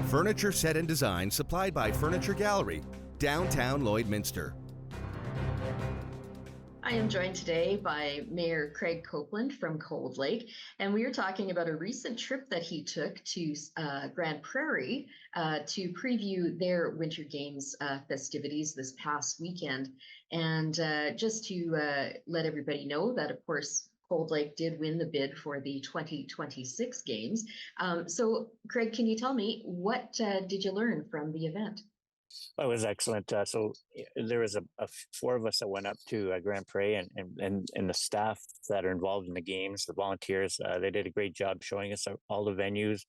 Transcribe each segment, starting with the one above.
Furniture set and design supplied by Furniture Gallery, downtown Lloydminster. I am joined today by Mayor Craig Copeland from Cold Lake, and we are talking about a recent trip that he took to Grande Prairie to preview their Winter Games festivities this past weekend. And just to let everybody know that, of course, Cold Lake did win the bid for the 2026 games. So, Craig, can you tell me what did you learn from the event? It was excellent. There was four of us that went up to Grand Prairie, and the staff that are involved in the games, the volunteers, they did a great job showing us all the venues.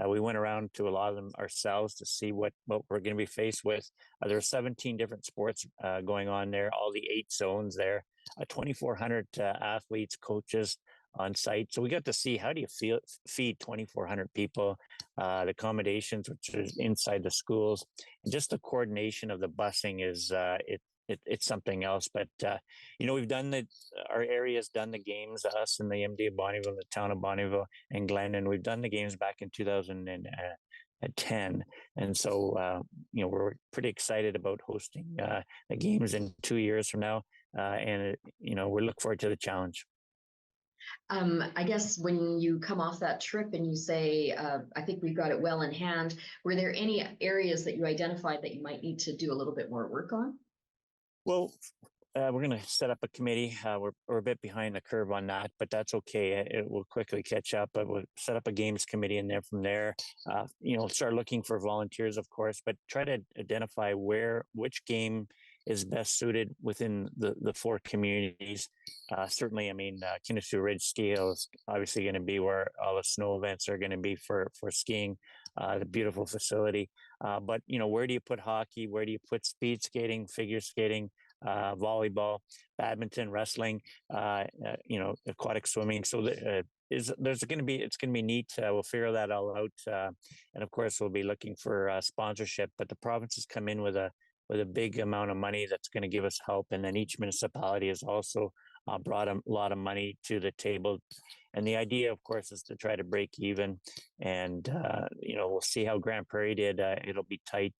We went around to a lot of them ourselves to see what we're going to be faced with. There are 17 different sports going on there, all the 8 zones there, 2,400 athletes, coaches on site. So we got to see how do you feed 2,400 people, the accommodations, which is inside the schools, and just the coordination of the busing is it's something else. But we've done our area's done the games, us and the MD of Bonnyville, the town of Bonnyville and Glen, and we've done the games back in 2010, and so we're pretty excited about hosting the games in 2 years from now, and we look forward to the challenge. I guess when you come off that trip and you say, I think we've got it well in hand, were there any areas that you identified that you might need to do a little bit more work on? Well, we're going to set up a committee. We're a bit behind the curve on that, but that's okay. It will quickly catch up. But we'll set up a games committee, and then from there, start looking for volunteers, of course, but try to identify which game is best suited within the 4 communities. Certainly, Kinnasoo Ridge Ski Hill is obviously going to be where all the snow events are going to be for skiing, the beautiful facility. But where do you put hockey? Where do you put speed skating, figure skating, volleyball, badminton, wrestling, aquatic swimming? So it's going to be neat. We'll figure that all out. And of course, we'll be looking for sponsorship, but the province has come in with a big amount of money that's going to give us help. And then each municipality has also brought a lot of money to the table. And the idea, of course, is to try to break even. And, we'll see how Grande Prairie did. It'll be tight.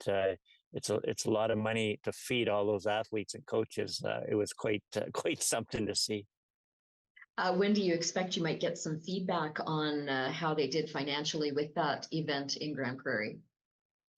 It's a lot of money to feed all those athletes and coaches. It was quite something to see. When do you expect you might get some feedback on how they did financially with that event in Grande Prairie?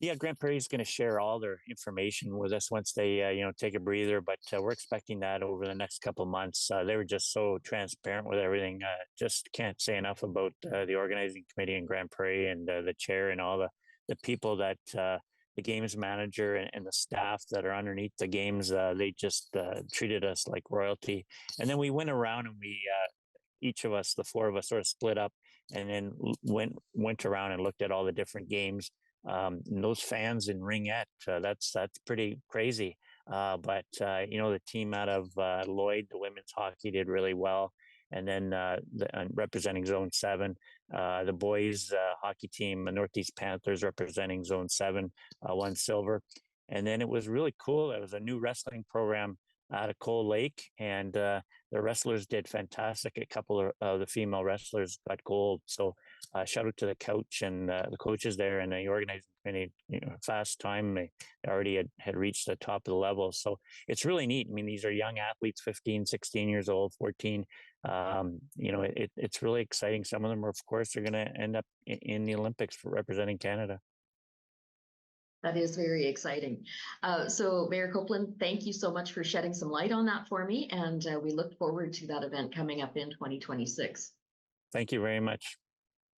Yeah, Grande Prairie is going to share all their information with us once they, take a breather. But we're expecting that over the next couple of months. They were just so transparent with everything. Just can't say enough about the organizing committee in Grande Prairie and the chair and all the people that the games manager and the staff that are underneath the games. They just treated us like royalty. And then we went around and we each of us, the 4 of us, sort of split up and then went around and looked at all the different games. And those fans in Ringette, that's pretty crazy. But the team out of Lloyd, the women's hockey, did really well. And then representing Zone 7, the boys hockey team, the Northeast Panthers, representing Zone 7, won silver. And then it was really cool. It was a new wrestling program out of Cold Lake, and the wrestlers did fantastic. A couple of the female wrestlers got gold. So shout out to the coach and the coaches there and the organizing committee. Fast time. They already had reached the top of the level. So it's really neat. I mean, these are young athletes, 15, 16 years old, 14. It's really exciting. Some of them, of course, are going to end up in the Olympics for representing Canada. That is very exciting. So Mayor Copeland, thank you so much for shedding some light on that for me. And we look forward to that event coming up in 2026. Thank you very much.